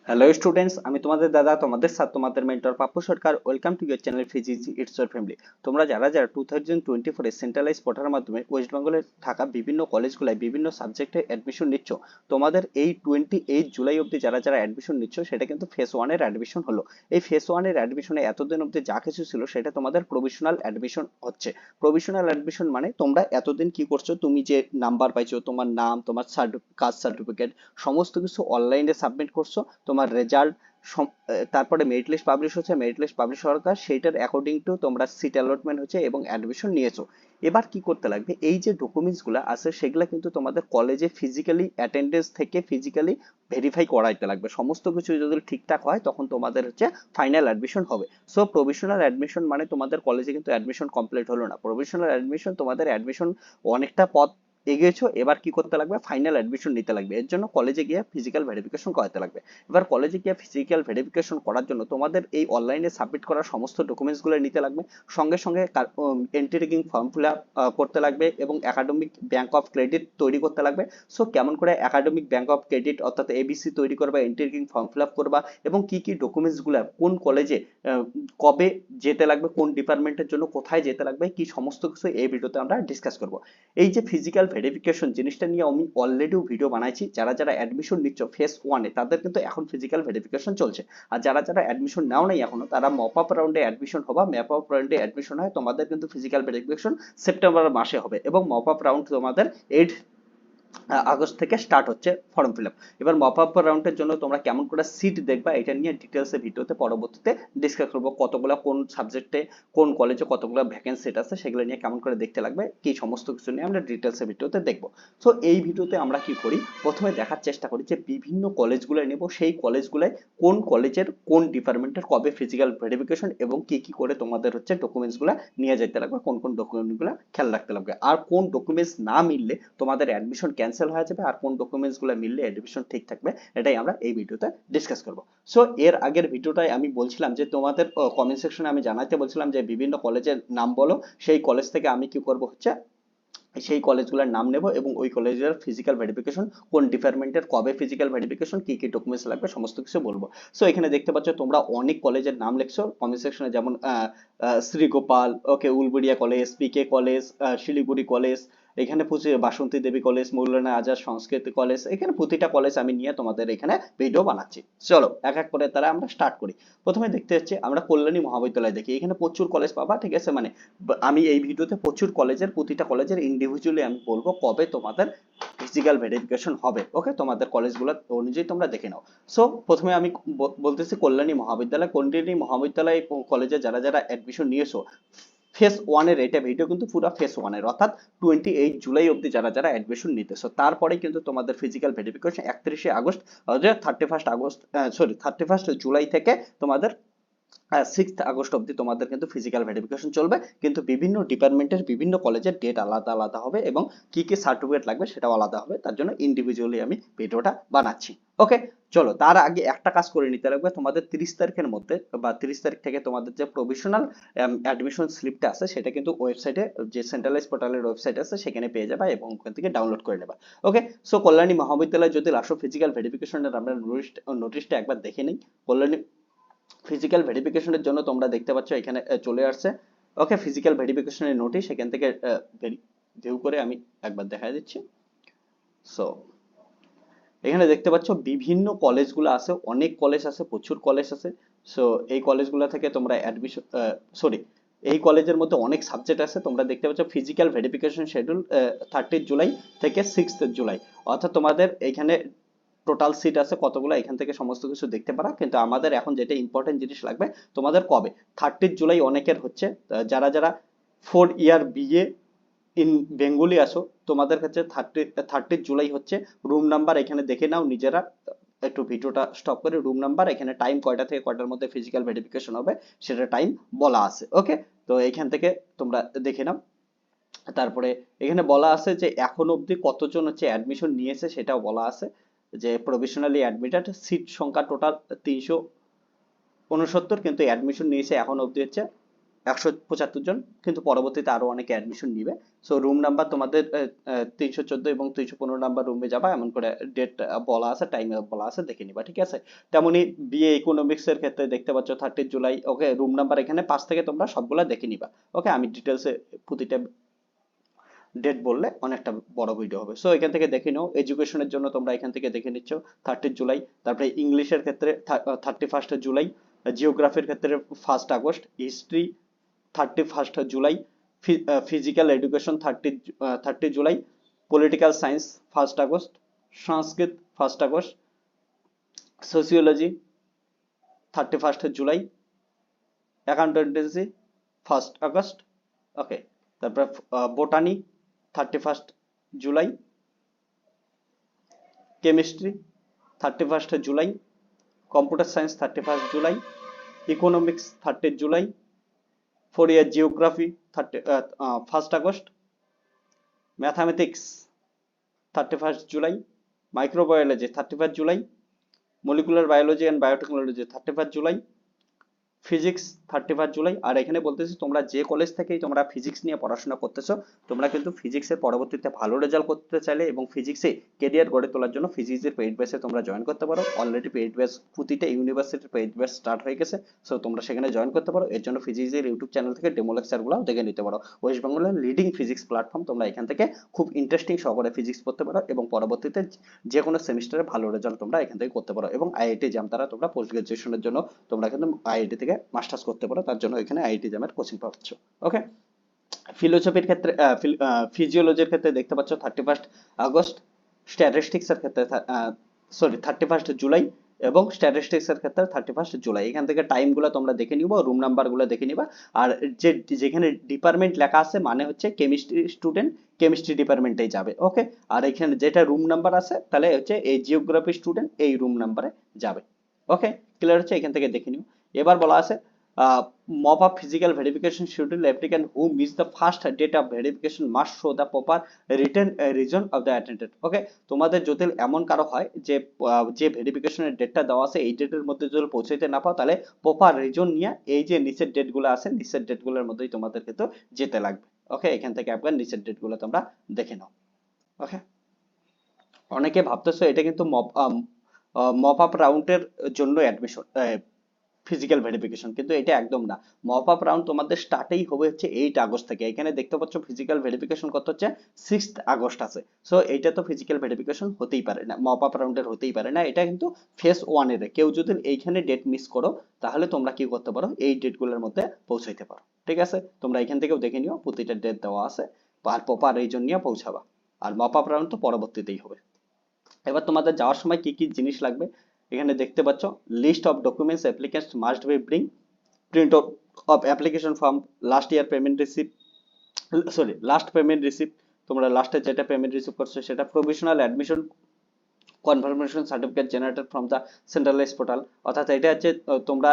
Hello students, আমি তোমাদের দাদা, তোমাদের সাথে তোমাদের mentor Pappu Sarkar. Welcome to your channel physics it's your family. তোমরা যারা যারা 2024 সেন্ট্রালাইজ কোটার মাধ্যমে ওয়েস্ট বেঙ্গলে থাকা বিভিন্ন কলেজগুলোয় বিভিন্ন সাবজেক্টে অ্যাডমিশন নিচ্ছ, তোমাদের এই 28 জুলাই অবধি যারা যারা অ্যাডমিশন নিচ্ছ সেটা কিন্তু ফেজ ওয়ানের অ্যাডমিশন হলো। এই ফেজ ওয়ানের অ্যাডমিশনে এতদিন অবধি যা কিছু ছিল সেটা তোমাদের প্রভিশনাল অ্যাডমিশন হচ্ছে। প্রভিশনাল অ্যাডমিশন মানে তোমরা এতদিন কি করছো, তুমি যে নাম্বার পাইছো, তোমার নাম, তোমার কাস্ট সার্টিফিকেট সমস্ত কিছু অনলাইনে সাবমিট করছো। তোমার রেজাল্ট, তারপরে মেরিট লিস্ট পাবলিশ হচ্ছে, মেরিট লিস্ট পাবলিশ হওয়ার কাজ সেইটার অ্যাকর্ডিং টু তোমরা সিট অ্যালটমেন্ট হচ্ছে এবং অ্যাডমিশন নিয়েছো। এবার কি করতে লাগবে, এই যে ডকুমেন্টস গুলো আছে সেগুলো কিন্তু তোমাদের কলেজে ফিজিক্যালি অ্যাটেন্ডেন্স থেকে ফিজিক্যালি ভেরিফাই করাইতে লাগবে। সমস্ত কিছু যদি ঠিকঠাক হয় তখন তোমাদের হচ্ছে ফাইনাল অ্যাডমিশন হবে। সো প্রভিশনাল অ্যাডমিশন মানে তোমাদের কলেজে কিন্তু অ্যাডমিশন কমপ্লিট হলো না। প্রভিশনাল অ্যাডমিশন তোমাদের অ্যাডমিশন অনেকটা পথ এগিয়েছো, এবার কি করতে লাগবে, ফাইনাল অ্যাডমিশন নিতে লাগবে। এর জন্য কলেজে গিয়ে ফিজিক্যাল ভেরিফিকেশন করাতে লাগবে। এবার কলেজে গিয়ে ফিজিক্যাল ভেরিফিকেশন করার জন্য তোমাদের এই অনলাইনে সাবমিট করা সমস্ত ডকুমেন্টস গুলো নিতে লাগবে। সঙ্গে সঙ্গে entry ragging form fill up করতে লাগবে এবং একাডেমিক ব্যাংক অফ ক্রেডিট তৈরি করতে লাগবে। সো কেমন করে একাডেমিক ব্যাংক অফ ক্রেডিট অর্থাৎ এবিসি তৈরি করবা, entry ragging form fill up করবা এবং কি কি ডকুমেন্টস গুলা কোন কলেজে কবে যেতে লাগবে, কোন ডিপার্টমেন্টের জন্য কোথায় যেতে লাগবে, কি সমস্ত কিছু এই ভিডিওতে আমরা ডিসকাস করব। এই যে ফিজিক্যাল ভেরিফিকেশন জিনিসটা নিয়ে আমি অলরেডি ভিডিও বানাইছি। যারা যারা অ্যাডমিশন নিচ্ছ ফেজ ওয়ানে তাদের কিন্তু এখন ফিজিক্যাল ভেরিফিকেশন চলছে। আর যারা যারা অ্যাডমিশন নাও নাই এখনো, তারা মপ আপ রাউন্ডে অ্যাডমিশন হবা। ম্যাপ আপ রাউন্ডে অ্যাডমিশন হয় তোমাদের কিন্তু ফিজিক্যাল ভেরিফিকেশন সেপ্টেম্বর মাসে হবে এবং মপ আপ রাউন্ড তোমাদের 8 আগস্ট থেকে স্টার্ট হচ্ছে ফর্ম ফিল আপ। এবার মপ আপ রাউন্ডের জন্য তোমরা কেমন করে সিট দেখবা এটা নিয়ে ডিটেলসে ভিডিওতে পরবর্তীতে ডিসকাস করবো। কতগুলো কোন সাবজেক্টে কোন কলেজে কতগুলো ভ্যাকেন্সি সিট আছে সেগুলো নিয়ে কেমন করে দেখতে লাগবে, কি সমস্ত কিছু নিয়ে আমরা ডিটেলসে ভিডিওতে দেখবো। সো এই ভিডিওতে আমরা কি করি, প্রথমে দেখার চেষ্টা করি যে বিভিন্ন কলেজগুলো নেব, সেই কলেজগুলোয় কোন কলেজের কোন ডিপার্টমেন্টের কবে ফিজিক্যাল ভেরিফিকেশন এবং কি কি করে তোমাদের হচ্ছে ডকুমেন্টস গুলা নিয়ে যেতে লাগবে, কোন কোন ডকুমেন্ট গুলা খেয়াল রাখতে লাগবে, আর কোন ডকুমেন্টস না মিললে তোমাদের অ্যাডমিশন ক্যান্সেল হয়ে যাবে, আর কোন ডকুমেন্টস গুলো মিললে অ্যাডমিশন ঠিক থাকবে। এটাই আমরা এই ভিডিওতে ডিসকাস করব। সো এর আগের ভিডিওটায় আমি বলছিলাম যে তোমাদের কমেন্ট সেকশনে আমি জানাতে বলছিলাম যে বিভিন্ন কলেজের নাম বলো, সেই কলেজ থেকে আমি কি করব হচ্ছে সেই কলেজগুলোর নাম নেব এবং ওই কলেজের ফিজিক্যাল ভেরিফিকেশন কোন ডিপার্টমেন্টের কবে ফিজিক্যাল ভেরিফিকেশন, কি কি ডকুমেন্টস লাগবে সমস্ত কিছু বলবো। সো এখানে দেখতে পাচ্ছ তোমরা অনেক কলেজের নাম লিখছো কমেন্ট সেকশনে, যেমন শ্রীগোপাল, ওকে, উলবেড়িয়া কলেজ, পিকে কলেজ, শিলিগুড়ি কলেজ, এখানে বাসন্তী দেবী কলেজ, মৌলানা আজাদ সংস্কৃত কলেজ, এখানে প্রতিটা কলেজ আমি নিয়ে তোমাদের এখানে ভিডিও বানাচ্ছি। চলো এক এক করে তারা আমরা স্টার্ট করি। প্রথমে দেখতে হচ্ছে আমরা কল্যাণী মহাবিদ্যালয় দেখি, এখানে প্রচুর কলেজ পাবা, ঠিক আছে। মানে আমি এই ভিডিওতে প্রচুর কলেজের প্রতিটা কলেজের ইন্ডিভিজুয়ালি আমি বলবো কবে তোমাদের ফিজিক্যাল ভেরিফিকেশন হবে। ওকে, তোমাদের কলেজগুলো অনুযায়ী তোমরা দেখে নাও। সো প্রথমে আমি বলতেছি কল্যাণী মহাবিদ্যালয়। কল্যাণী মহাবিদ্যালয় কলেজে যারা যারা অ্যাডমিশন নিয়েছো ফেজ ওয়ানের, এটা ভিডিও কিন্তু পুরো ফেজ ওয়ানের, অর্থাৎ 28 জুলাই অব্দি যারা যারা অ্যাডমিশন নিতেছো, তারপরে কিন্তু তোমাদের physical verification 31 August, 31 August, sorry 31 July থেকে তোমাদের 6 আগস্ট অব্দি তোমাদের কিন্তু ফিজিক্যাল ভেরিফিকেশন চলবে। কিন্তু বিভিন্ন ডিপার্টমেন্টের বিভিন্ন কলেজের ডেট আলাদা আলাদা হবে এবং কি কি সার্টিফিকেট লাগবে সেটাও আলাদা হবে, তার জন্য ইন্ডিভিজুয়ালি আমি ভিডিওটা বানাচ্ছি। ওকে, চলো তার আগে একটা কাজ করে নিতে লাগবে। তোমাদের 30 তারিখের মধ্যে বা 30 তারিখ থেকে তোমাদের যে প্রভিশনাল অ্যাডমিশন স্লিপটা আছে সেটা কিন্তু ওয়েবসাইটে, যে সেন্ট্রালাইজ পোর্টালের ওয়েবসাইট আছে সেখানে পেয়ে যাবে এবং ওখান থেকে ডাউনলোড করে নেবা। ওকে, সো কল্যাণী মহাবিদ্যালয় যদি লাস্ট ফিজিক্যাল ভেরিফিকেশনের আমরা নোটিশটা একবার দেখে নিই। কল্যাণী ফিজিক্যাল ভেরিফিকেশনের জন্য তোমরা দেখতে পাচ্ছ এখানে চলে আসছে। ওকে, ফিজিক্যাল ভেরিফিকেশনের নোটিশ এখান থেকে ভিউ করে আমি একবার দেখা দিচ্ছি। সো এখানে দেখতে পাচ্ছ বিভিন্ন কলেজগুলো আছে, অনেক কলেজ আছে, প্রচুর কলেজ আছে। সো এই কলেজগুলো থেকে তোমরা অ্যাডমিশন, সরি, এই কলেজের মধ্যে অনেক সাবজেক্ট আছে। তোমরা দেখতে পাচ্ছ ফিজিক্যাল ভেরিফিকেশন শিডিউল 30 জুলাই থেকে 6 জুলাই, অর্থাৎ তোমাদের এখানে টোটাল সিট আছে কতগুলো, এখান থেকে সমস্ত কিছু দেখতে পারা। কিন্তু আমাদের এখন যেটা ইম্পর্টেন্ট জিনিস লাগবে, তোমাদের কবে 30 জুলাই অনেকের হচ্ছে, যারা যারা 4 ইয়ার বিএ ইন বেঙ্গলি আসো, তোমাদের কাছে 30 জুলাই হচ্ছে। রুম নাম্বার এখানে দেখে নাও নিজেরা, একটু ভিডিওটা স্টপ করে রুম নাম্বার, এখানে টাইম কয়টা থেকে কয়টার মধ্যে ফিজিক্যাল ভেরিফিকেশন হবে সেটা টাইম বলা আছে। ওকে, তো এখান থেকে তোমরা দেখে নাও। তারপরে এখানে বলা আছে যে এখন অবধি কতজন হচ্ছে অ্যাডমিশন নিয়েছে সেটাও বলা আছে, যে প্রভিশনালি অ্যাডমিটেড সিট সংখ্যা টোটাল 369, কিন্তু অ্যাডমিশন নিয়েছে এখন অবধি হচ্ছে 175 জন, কিন্তু পরবর্তীতে আরো অনেকে অ্যাডমিশন নিবে। সো রুম নাম্বার তোমাদের 314 এবং 315 নাম্বার রুমে যাবা, এমন করে ডেট বলা আছে, টাইম বলা আছে, দেখে নিবা, ঠিক আছে। তেমনি বিএ ইকোনমিক্স এর ক্ষেত্রে দেখতে পাচ্ছ 30 জুলাই। ওকে, রুম নাম্বার এখানে 5 থেকে তোমরা সবগুলা দেখে নিবা। ওকে, আমি ডিটেলসে প্রতিটা ডেট বললে অনেকটা বড় ভিডিও হবে। সো এখান থেকে দেখে নাও, এডুকেশনের জন্য তোমরা এখান থেকে দেখে নিচ্ছ 30 জুলাই। তারপরে ইংলিশের ক্ষেত্রে 31 জুলাই, জিওগ্রাফির ক্ষেত্রে 1 August, history 31 July, physical education 30 July, political science 1 August, Sanskrit 1 August, sociology 31 July, accountancy 1 August. Okay, তারপরে botany 31 July, chemistry 31 July, computer science 31 July, economics 30 July, 4 year geography 1 August, mathematics 31 July, microbiology 31 July, molecular biology and biotechnology 31 July, physics 31 July. আর এখানে বলতেছি তোমরা যে college থেকেই তোমরা physics নিয়ে পড়াশোনা করতেছো, তোমরা কিন্তু ফিজিক্সের পরবর্তীতে ভালো রেজাল্ট করতে চাইলে এবং ফিজিক্সে কেরিয়ার গড়ে তোলার জন্য ফিজিক্সের পেইড ব্যাচে তোমরা জয়েন করতে পারো। অলরেডি পেইড ব্যাচ প্রতিটা ইউনিভার্সিটির পেইড ব্যাচ স্টার্ট হয়ে গেছে। সো তোমরা সেখানে জয়েন করতে পারো। এর জন্য ফিজিক্সের ইউটিউব চ্যানেল থেকে ডেমো লেকচারগুলো দেখে নিতে পারো। ওয়েস্ট বেঙ্গলের লিডিং ফিজিক্স প্ল্যাটফর্ম, তোমরা এখান থেকে খুব ইন্টারেস্টিং সহকারে ফিজিক্স পড়তে পারো এবং পরবর্তীতে যে কোনো সেমিস্টারে ভালো রেজাল্ট তোমরা এখান থেকে করতে পারো। এবং আইআইটি জামতারা তোমরা পোস্ট গ্রাজুয়েশনের জন্য তোমরা কিন্তু আইআইটি থেকে মাস্টার্স করতে পারো, তার জন্য এখানে আইআইটি জামের কোচিং পাচ্ছ। ওকে, ফিলোসফির ক্ষেত্রে ফিজিওলজির ক্ষেত্রে দেখতে পাচ্ছ 31 আগস্ট, স্ট্যাটিস্টিক্স এর ক্ষেত্রে 31 জুলাই এবং স্ট্যাটিস্টিক্স এর ক্ষেত্রে 31 জুলাই। এখান থেকে টাইম গুলো তোমরা দেখে নিবা, রুম নাম্বার গুলো দেখে নিবা। আর যেখানে ডিপার্টমেন্ট লেখা আছে মানে হচ্ছে কেমিস্ট্রি স্টুডেন্ট কেমিস্ট্রি ডিপার্টমেন্টেই যাবে। ওকে, আর এখানে যেটা রুম নাম্বার আছে তাহলে হচ্ছে এই জিওগ্রাফি স্টুডেন্ট এই রুম নাম্বারে যাবে। ওকে, ক্লিয়ার হচ্ছে, এখান থেকে দেখে নিও। এবার বলা আছে mop up physical verification schedule applicant who miss the first date of verification must show the proper written reason of the attended. ওকে, তোমাদের যদি এমন কারো হয় যে যে ভেরিফিকেশনের ডেটটা দেওয়া আছে এই ডেটের মধ্যে যদি পৌঁছাইতে না পাও, তাহলে প্রপার রিজন নিয়ে এই যে নিচের ডেটগুলো আছে নিচের ডেটগুলোর মধ্যেই তোমাদের কিন্তু যেতে লাগবে। ওকে, এখান থেকে আপনার নিচের ডেটগুলো তোমরা দেখে নাও। ওকে, অনেকে ভাবতেছো এটা কিন্তু মপ আপ রাউন্ডের জন্য অ্যাডমিশন ফিজিক্যাল ভেরিফিকেশন, কিন্তু এটা একদম না। মপ আপ রাউন্ড তোমাদের স্টার্টেই হবে হচ্ছে 8 আগস্ট থেকে। এখানে দেখতে পাচ্ছ ফিজিক্যাল ভেরিফিকেশন কত হচ্ছে 6 আগস্ট আছে। সো এইটা তো ফিজিক্যাল ভেরিফিকেশন হতেই পারে না, মপ আপ রাউন্ডের হতেই পারে না। এটা কিন্তু ফেজ 1 এর। কেউ যদি এইখানে ডেট মিস করো তাহলে তোমরা কি করতে পারো, এই ডেটগুলোর মধ্যে পৌঁছাইতে পারো। ঠিক আছে, তোমরা এখান থেকেও দেখে নিও, প্রতিটা ডেট দেওয়া আছে, আর প্রপার রিজন নিয়ে পৌঁছাবা। আর মপ আপ রাউন্ড তো পরবর্তীতেই হবে। এবার তোমাদের যাওয়ার সময় কি কি জিনিস লাগবে এখানে দেখতে পাচ্ছ, list of documents applicants must be bring, print of application form, last year payment receipt, last payment receipt, তোমরা লাস্টে যেটা পেমেন্ট রিসিভ করছো সেটা, provisional admission confirmation certificate generated from the centralise portal. অর্থাৎ এটা হচ্ছে তোমরা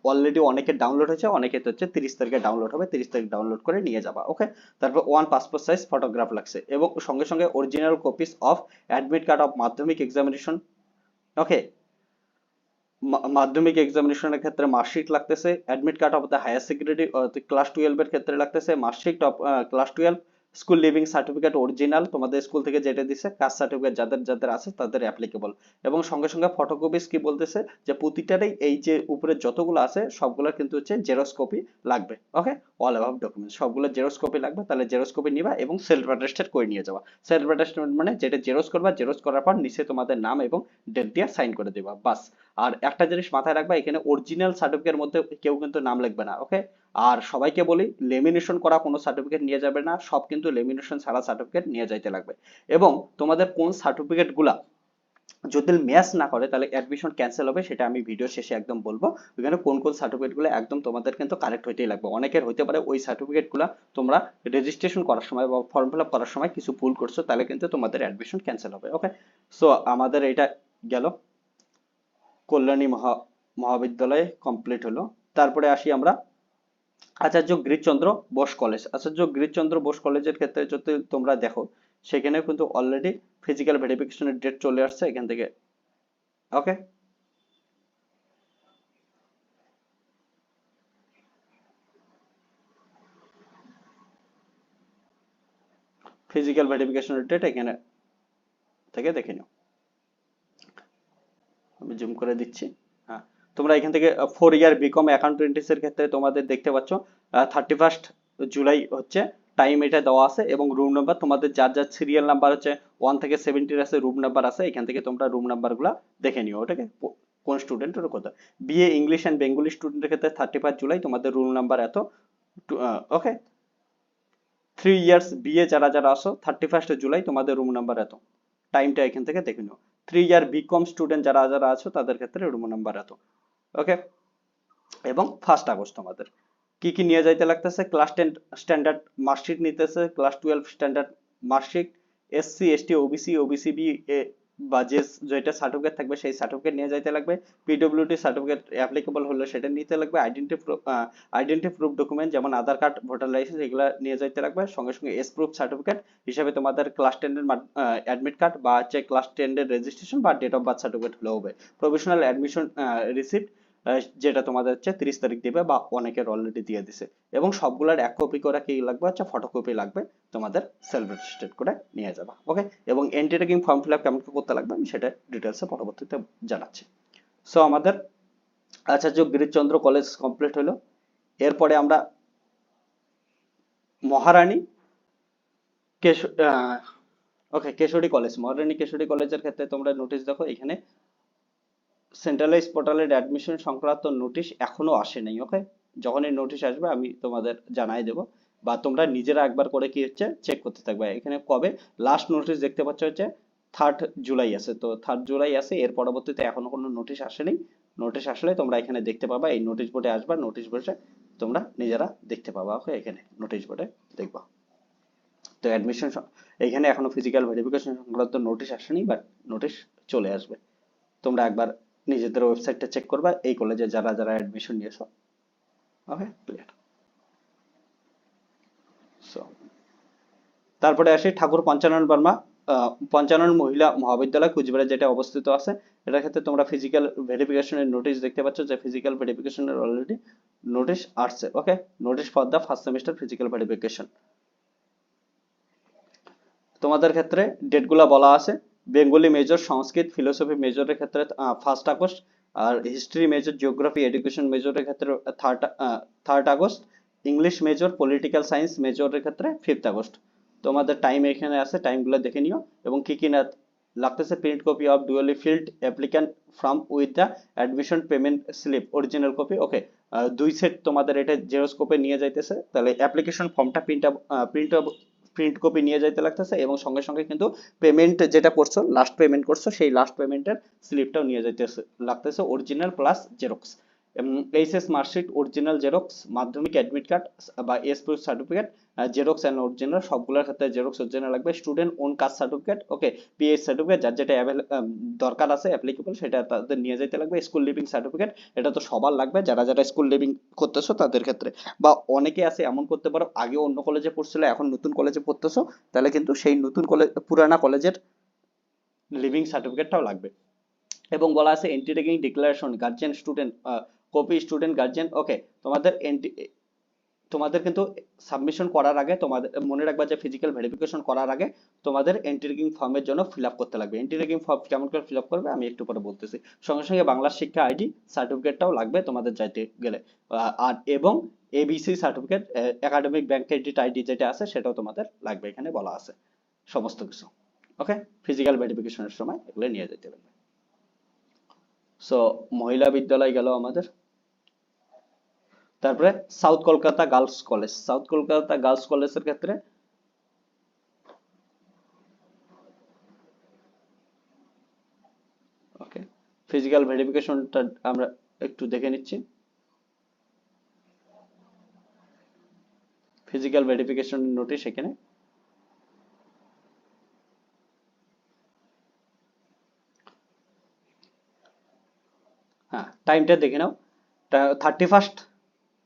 অলরেডি অনেকের ডাউনলোড হয়েছে, অনেকের হচ্ছে 30 তারিখে ডাউনলোড হবে, 30 তারিখ ডাউনলোড করে নিয়ে যাবা। ওকে, তারপর 1 পাসপোর্ট সাইজ ফটোগ্রাফ লাগছে এবং সঙ্গে সঙ্গে original copies of admit card of Madhyamik examination. Okay, Madhyamik এক্সামিনেশনের ক্ষেত্রে মার্কশিট লাগতেছে, admit card of the higher secondary class 12 এর ক্ষেত্রে লাগতেছে marksheet of class 12, school leaving certificate original তোমাদের স্কুল থেকে যেটা দিছে, কাস্ট সার্টিফিকেট যাদের যাদের আছে তাদের অ্যাপ্লিকেবল। এবং সঙ্গে সঙ্গে ফটোকপিস কি বলতেছে যে প্রতিটারই এই যে উপরে যতগুলো আছে সবগুলোর কিন্তু হচ্ছে জেরক্স কপি লাগবে। ওকে, অল অ্যাবাভ ডকুমেন্টস সবগুলো জেরক্স কপি লাগবে, তাহলে জেরক্স কপি নিবা এবং সেলফ অ্যাটেস্টেড করে নিয়ে যাওয়া। সেলফ অ্যাটেস্টেড মানে যেটা জেরক্স করবা, জেরক্স করার পর নিচে তোমাদের নাম এবং ডেট দিয়ে সাইন করে দেবা, বাস। আর একটা জিনিস মাথায় রাখবা, এখানে অরিজিনাল সার্টিফিকেটের মধ্যে কেউ কিন্তু নাম লিখবে না। ওকে, আর সবাইকে বলি লেমিনেশন করা কোনো সার্টিফিকেট নিয়ে যাবে না, সব কিন্তু লেমিনেশন ছাড়া সার্টিফিকেট নিয়ে যাইতে লাগবে। এবং তোমাদের কোন সার্টিফিকেট গুলা যদি ম্যাচ না করে তাহলে অ্যাডমিশন ক্যান্সেল হবে, সেটা আমি ভিডিও শেষে একদম বলবো। ওখানে কোন কোন সার্টিফিকেট গুলো একদম তোমাদের কিন্তু কারেক্ট হইতেই লাগবে। অনেকের হইতে পারে ওই সার্টিফিকেট গুলা তোমরা রেজিস্ট্রেশন করার সময় বা ফর্ম ফিল আপ করার সময় কিছু ভুল করছো, তাহলে কিন্তু তোমাদের অ্যাডমিশন ক্যান্সেল হবে। ওকে, সো আমাদের এটা গেল কল্যাণী মহাবিদ্যালয়ে কমপ্লিট হলো। তারপরে আসি আমরা আচার্য গিরিশচন্দ্র বোস কলেজ। আচার্য গিরিশচন্দ্র বোস কলেজের ক্ষেত্রে যদি তোমরা দেখো সেখানেও কিন্তু অলরেডি ফিজিক্যাল ভেরিফিকেশনের ডেট চলে আসছে এখান থেকে। ওকে, ফিজিক্যাল ভেরিফিকেশনের ডেট এখানে থেকে দেখে নিও। আমি জুম করে দিচ্ছি। হ্যাঁ, তোমরা এখান থেকে 4 ইয়ার বিকম অ্যাকাউন্টেন্টিস এর ক্ষেত্রে তোমাদের দেখতে পাচ্ছ 31 জুলাই হচ্ছে টাইম, এটা দেওয়া আছে এবং রুম নাম্বার তোমাদের যার যার সিরিয়াল নাম্বার হচ্ছে 1 থেকে 70 আছে, রুম নাম্বার আছে, এখান থেকে তোমরা রুম নাম্বার গুলা দেখে নিও। ওটাকে কোন স্টুডেন্ট ওটা কোথায়। বিএ ইংলিশ অ্যান্ড বেঙ্গলি স্টুডেন্টের ক্ষেত্রে 31 জুলাই তোমাদের রুল নাম্বার এত। ওকে, 3 ইয়ার্স বিএ যারা যারা আসো 31 জুলাই তোমাদের রুম নাম্বার এত। টাইমটা এখান থেকে দেখে নিও। 3 ইয়ার বিকম স্টুডেন্ট যারা যারা আছো তাদের ক্ষেত্রে রুম নাম্বার এত। ওকে, এবং 1 আগস্ট তোমাদের কি কি নিয়ে যাইতে লাগতেছে, ক্লাস 10 স্ট্যান্ডার্ড মার্কশিট নিতেছে, class 12 standard marksheet, SC ST OBC OBC B বা যে যেটা সার্টিফিকেট থাকবে সেই সার্টিফিকেট নিয়ে যাইতে লাগবে। পিডব্লিউডি সার্টিফিকেট অ্যাপ্লিকেবল হলে সেটা নিতে লাগবে। আইডেন্টি প্রুফ ডকুমেন্ট যেমন আধার কার্ড, ভোটার লাইসেন্স, এগুলা নিয়ে যাইতে লাগবে। সঙ্গে সঙ্গে এস প্রুফ সার্টিফিকেট হিসাবে তোমাদের ক্লাস 10 এর অ্যাডমিট কার্ড বা হচ্ছে ক্লাস 10 এর রেজিস্ট্রেশন বা ডেট অফ বার্থ সার্টিফিকেট হলে হবে। প্রফেশনাল অ্যাডমিশন রিসিপ্ট যেটা তোমাদের হচ্ছে 30 তারিখ দিবে বা অনেকের অলরেডি দিয়ে দিছে, এবং সবগুলার 1 কপি করে কি লাগবে হচ্ছে ফটোকপি লাগবে, তোমাদের সেলফ রেজিস্ট্রেট করে নিয়ে যাবা। ওকে, এবং entry tagging form fill up কেমন করতে লাগবে আমি সেটা ডিটেলসে পরবর্তীতে জানাচ্ছি। সো আমাদের আচার্য গিরিশচন্দ্র কলেজ কমপ্লিট হলো। এরপরে আমরা মহারানী কেশরী কলেজ, মহারানী কেশরী কলেজের ক্ষেত্রে তোমরা নোটিশ দেখো এখানে সেন্ট্রালাইজ পোর্টালের অ্যাডমিশন সংক্রান্ত নোটিশ এখনো আসে নাই। ওকে, যখন এই নোটিশ আসবে আমি তোমাদের জানাই দেব, বা তোমরা নিজেরা একবার করে কি হচ্ছে চেক করতে থাকবে। এখানে কবে লাস্ট নোটিশ দেখতে পাচ্ছ হচ্ছে 3 জুলাই আছে, তো 3 জুলাই আছে, এর পরবর্তীতে এখনো কোনো নোটিশ আসেনি। নোটিশ আসলে তোমরা এখানে দেখতে পাবা, এই নোটিশ বোর্ডে আসবা, নোটিশ বোর্ডে তোমরা নিজেরা দেখতে পাবা। ওকে, এখানে নোটিশ বোর্ডে দেখবা। তো অ্যাডমিশন এখানে এখনো ফিজিক্যাল ভেরিফিকেশন সংক্রান্ত নোটিশ আসেনি, বাট নোটিশ চলে আসবে। তোমরা একবার নিজেদের ওয়েবসাইটটা চেক করবা এই কলেজে যারা যারা অ্যাডমিশন নিয়েছো। ওকে, ক্লিয়ার। সো তারপরে আসি ঠাকুর পঞ্চানন বর্মা পঞ্চানন মহিলা মহাবিদ্যালয় কুচবিহার, যেটা অবস্থিত আছে। এটার ক্ষেত্রে তোমরা ফিজিক্যাল ভেরিফিকেশনের নোটিশ দেখতে পাচ্ছ, যে ফিজিক্যাল ভেরিফিকেশনের অলরেডি নোটিশ আসছে। Okay, notice for the first semester physical verification. তোমাদের ক্ষেত্রে ডেটগুলা বলা আছে। বেঙ্গলি মেজর, সংস্কৃত, ফিলোসফি মেজরের ক্ষেত্রে 1 আগস্ট, আর হিস্ট্রি মেজর, জিওগ্রাফি, এডুকেশন মেজরের ক্ষেত্রে third August, English major, political science মেজরের ক্ষেত্রে 5 আগস্ট। তোমাদের টাইম এখানে আছে, টাইমগুলো দেখে নিও। এবং কি কি না লাগতেছে, print copy of duly filled applicant form with the admission payment slip original copy. Okay, 2 set তোমাদের এটা জেরক্স কপি নিয়ে যাইতেছে, তাহলে অ্যাপ্লিকেশন ফর্মটা প্রিন্ট প্রিন্ট কপি নিয়ে যাইতে লাগতেছে, এবং সঙ্গে সঙ্গে কিন্তু পেমেন্ট যেটা করছো, লাস্ট পেমেন্ট করছো, সেই লাস্ট পেমেন্টের স্লিপটাও নিয়ে যাইতেছে লাগতেছে, original plus xerox. HS marksheet original xerox, Madhyamik admit card বা age proof certificate xerox and original, সবগুলোর ক্ষেত্রে জেরক্স অরিজিনাল লাগবে। Student own caste certificate, okay, PH certificate যার যেটা দরকার আছে অ্যাপ্লিকেবল সেটা তাদের নিয়ে যেতে লাগবে। স্কুল লিভিং সার্টিফিকেট, এটা তো সবার লাগবে যারা যারা স্কুল লিভিং করতেছো তাদের ক্ষেত্রে, বা অনেকে আছে এমন করতে পারো আগে অন্য কলেজে পড়ছিল এখন নতুন কলেজে পড়তেছো, তাহলে কিন্তু সেই নতুন কলেজ পুরানা কলেজের লিভিং সার্টিফিকেটটাও লাগবে। এবং বলা আছে এন্ট্রি টেকিং declaration guardian student copy student guardian. Okay, তোমাদের তোমাদের কিন্তু সাবমিশন করার আগে তোমাদের মনে রাখবা যে ফিজিক্যাল ভেরিফিকেশন করার আগে তোমাদের এন্ট্রি রেগিং ফর্মের জন্য ফিল আপ করতে লাগবে। এন্ট্রি রেগিং ফর্ম কেমন করে ফিল আপ করবে আমি একটু পরে বলতেছি। সঙ্গে সঙ্গে বাংলা শিক্ষা আইডি সার্টিফিকেটটাও লাগবে তোমাদের যাইতে গেলে, আর এবং ABC certificate, academic bank credit ID যেটা আছে সেটাও তোমাদের লাগবে, এখানে বলা আছে সমস্ত কিছু। ওকে, ফিজিক্যাল ভেরিফিকেশনের সময় এগুলো নিয়ে যেতে লাগবে। সো মহিলা বিদ্যালয় গেল আমাদের। তারপরে south Kolkata girls college, south Kolkata girls কলেজের ক্ষেত্রে ওকে ফিজিক্যাল ভেরিফিকেশনটা আমরা একটু দেখে নিচ্ছি। ফিজিক্যাল ভেরিফিকেশন নোটিশ এখানে হ্যাঁ, টাইমটা দেখে নাও। 31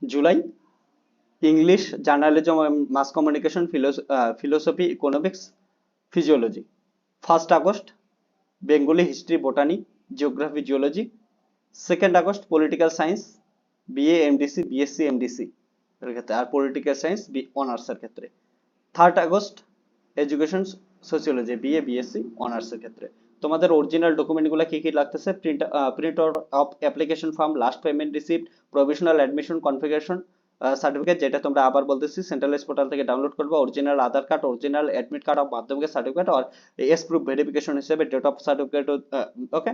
জুলাই English, journalism, mass communication, philosophy, economics, physiology. 1 August Bengali, history, botany, geography, geology. 2 আগস্ট political science, BA MDC, BSc MDC এর ক্ষেত্রে, আর পলিটিক্যাল সায়েন্স অনার্স এর ক্ষেত্রে। 3 আগস্ট এডুকেশন সোসিওলজি বিএ বিএসসি অনার্সের ক্ষেত্রে তোমাদের অরিজিনাল ডকুমেন্টগুলো কি কি লাগতেছে? Print out of application form, last payment receipt, provisional admission configuration certificate, যেটা তোমরা আবার বলতেছি সেন্ট্রালাইজ পোর্টাল থেকে ডাউনলোড করবে, original Aadhaar card, original admit card of মাধ্যমিকের সার্টিফিকেট আর এস প্রুফ ভেরিফিকেশন হিসেবে date of certificate, okay,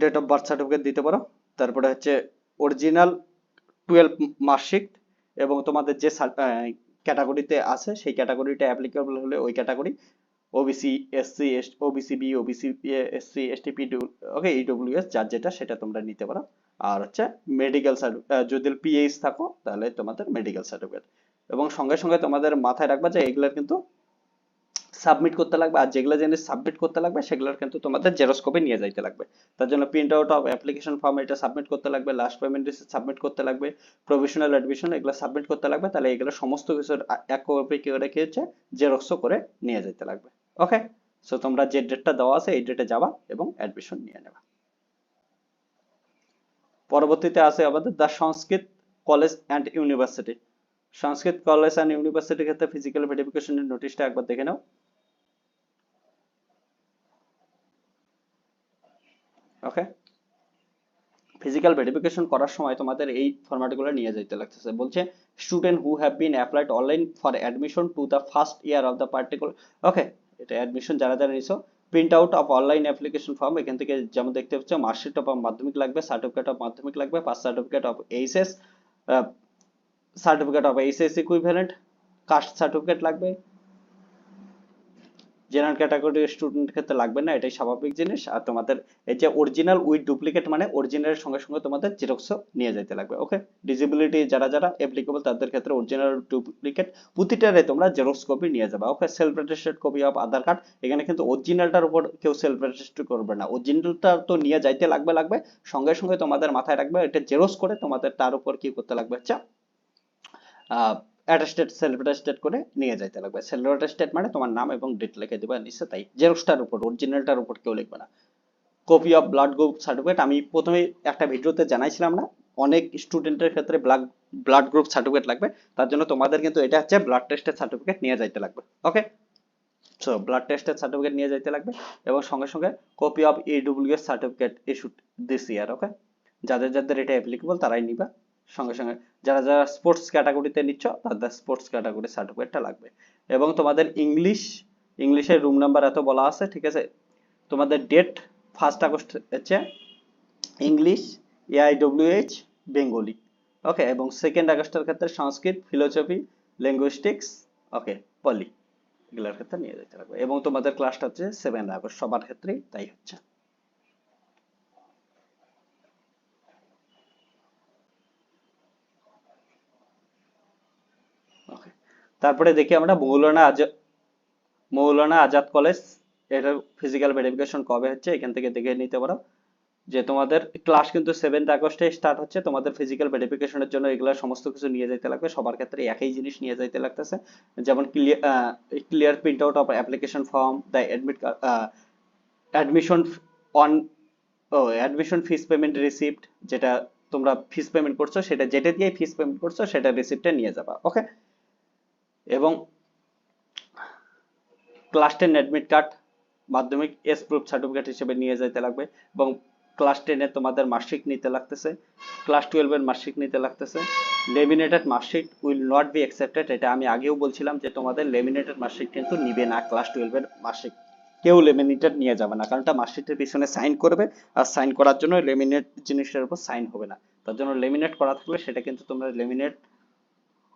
date of birth certificate দিতে পারো। তারপরে হচ্ছে অরিজিনাল 12 মার্কশিট এবং তোমাদের যে ক্যাটাগরিতে আছে সেই ক্যাটাগরিটা অ্যাপ্লিকেবল হলে ওই category, OBC SC OBC B OBC SC ST PW, okay, EWS যার যেটা সেটা তোমরা নিতে পারো। আর হচ্ছে মেডিকেল সার্টিফিকেট, যদি পিএইচ থাকো তাহলে তোমাদের মেডিকেল সার্টিফিকেট। এবং সঙ্গে সঙ্গে তোমাদের মাথায় রাখবা যে এগুলোর কিন্তু সাবমিট করতে লাগবে, আর যেগুলো জিনিস সাবমিট করতে লাগবে সেগুলোর কিন্তু তোমাদের জেরক্স কপি নিয়ে যাইতে লাগবে। তার জন্য print out of application form এটা সাবমিট করতে লাগবে, লাস্ট পেমেন্ট রিসিপ্ট সাবমিট করতে লাগবে, প্রভিশনাল অ্যাডমিশন এগুলো সাবমিট করতে লাগবে। তাহলে এগুলো সমস্ত কিছুর এক কপি করে কি হচ্ছে জেরক্সও করে নিয়ে যেতে লাগবে। ওকে, সো তোমরা যে ডেটটা দেওয়া আছে এই ডেটে যাবা এবং অ্যাডমিশন নিয়ে নেবা। পরবর্তীতে আছে আমাদের the Sanskrit college and university. Sanskrit college and ইউনিভার্সিটির ক্ষেত্রে ফিজিক্যাল ভেরিফিকেশনের নোটিশটা একবার দেখে নাও। ওকে, ফিজিক্যাল ভেরিফিকেশন করার সময় তোমাদের এই ফরম্যাটগুলো নিয়ে যেতে লাগতেছে। বলছে student who have been applied online for admission to the first year of the particular, okay, এটা অ্যাডমিশন যারা যারা নিছো, print out of online application form, এখান থেকে যেমন দেখতে পাচ্ছ মার্কশিট অফ মাধ্যমিক লাগবে, সার্টিফিকেট অফ মাধ্যমিক লাগবে, pass certificate of HS, certificate of HS equivalent, caste certificate লাগবে। জেনারেল ক্যাটাগরির স্টুডেন্ট ক্ষেত্রে লাগবে না, এটাই স্বাভাবিক জিনিস। আর তোমাদের এই যে অরিজিনাল উইথ ডুপ্লিকেট মানে অরিজিনালের সঙ্গে সঙ্গে তোমাদের জেরক্সও নিয়ে যেতে লাগবে। ওকে, ডিসেবিলিটি যারা যারা অ্যাপ্লিকেবল তাদের ক্ষেত্রে অরিজিনাল ডুপ্লিকেট প্রতিটারে তোমরা জেরক্স কপি নিয়ে যাবে। Okay, self attested copy of Aadhaar card, এখানে কিন্তু অরিজিনালটার উপর কেউ সেলফ অ্যাটেস্টেড করবে না, অরিজিনালটা তো নিয়ে যাইতে লাগবে সঙ্গে সঙ্গে তোমাদের মাথায় রাখবে এটা জেরক্স করে তোমাদের তার উপর কি করতে লাগবে হচ্ছে অ্যাটেস্টেড সেলফ অ্যাটেস্টেড করে নিয়ে যাইতে লাগবে। সেলফ অ্যাটেস্টেড মানে তোমার নাম এবং ডেট লিখে দিবা নিচে, তাই জেরক্সটার উপর, অরিজিনালটার উপর কেউ লিখবে না। Copy of blood group certificate, আমি প্রথমে একটা ভিডিওতে জানাইছিলাম না অনেক স্টুডেন্টের ক্ষেত্রে ব্লাড গ্রুপ সার্টিফিকেট লাগবে, তার জন্য তোমাদের কিন্তু এটা হচ্ছে ব্লাড টেস্টের সার্টিফিকেট নিয়ে যাইতে লাগবে। ওকে, সো ব্লাড টেস্টের সার্টিফিকেট নিয়ে যাইতে লাগবে এবং সঙ্গে সঙ্গে copy of EWS certificate issued this year. Okay, যাদের যাদের এটা অ্যাপ্লিকেবল তারাই নিবা। সঙ্গে সঙ্গে যারা যারা স্পোর্টস ক্যাটাগরিতে নিচ্ছ তাদের স্পোর্টস ক্যাটাগরি সার্টিফিকেটটা লাগবে। এবং তোমাদের ইংলিশের রুম নাম্বার এত বলা আছে, ঠিক আছে। তোমাদের ডেট 1 আগস্ট হচ্ছে ইংলিশ, এআইডব্লিউএইচ বেঙ্গলি, ওকে, এবং 2 আগস্টের ক্ষেত্রে সংস্কৃত, ফিলোসফি, লিঙ্গুইস্টিক্স, ওকে, পলি, এগুলোর ক্ষেত্রে নিয়ে যেতে লাগবে। এবং তোমাদের ক্লাসটা হচ্ছে 7 আগস্ট, সবার ক্ষেত্রেই তাই হচ্ছে। ওকে, তারপরে দেখি আমরা মৌলানা আজাদ কলেজ, এটার ফিজিক্যাল ভেরিফিকেশন কবে হচ্ছে এখান থেকে দেখে নিতে পারো। যে তোমাদের ক্লাস কিন্তু 7 আগস্টে স্টার্ট হচ্ছে, তোমাদের ফিজিক্যাল ভেরিফিকেশনের জন্য এগুলা সমস্ত কিছু নিয়ে যেতে লাগবে, সবার ক্ষেত্রে একই জিনিস নিয়ে যেতে লাগতেছে। যেমন clear print out of application form, the admission on admission fees payment receipt, যেটা তোমরা ফিস পেমেন্ট করছো সেটা যেটা দিয়ে ফিস পেমেন্ট করছো সেটা রিসিপ্টে নিয়ে যাবা। ওকে, এবং ক্লাস 10 অ্যাডমিট কার্ড, মাধ্যমিক এস প্রুফ সার্টিফিকেট হিসেবে নিয়ে যেতে লাগবে। এবং ক্লাস 10 এর তোমাদের মার্কশিট নিতে লাগতেছে, ক্লাস 12 এর মার্কশিট নিতে লাগতেছে। Laminated marksheet will not be accepted, এটা আমি আগেও বলছিলাম যে তোমাদের লেমিনেটেড মার্কশিট কিন্তু নিবে না, ক্লাস 12 এর মার্কশিট কেউ লেমিনেটেড নিয়ে যাবে না, কারণ এটা মার্কশিটের পিছনে সাইন করবে, আর সাইন করার জন্য লেমিনেট জিনিসের উপর সাইন হবে না। তার জন্য লেমিনেট করা থাকলে সেটা কিন্তু তোমরা লেমিনেট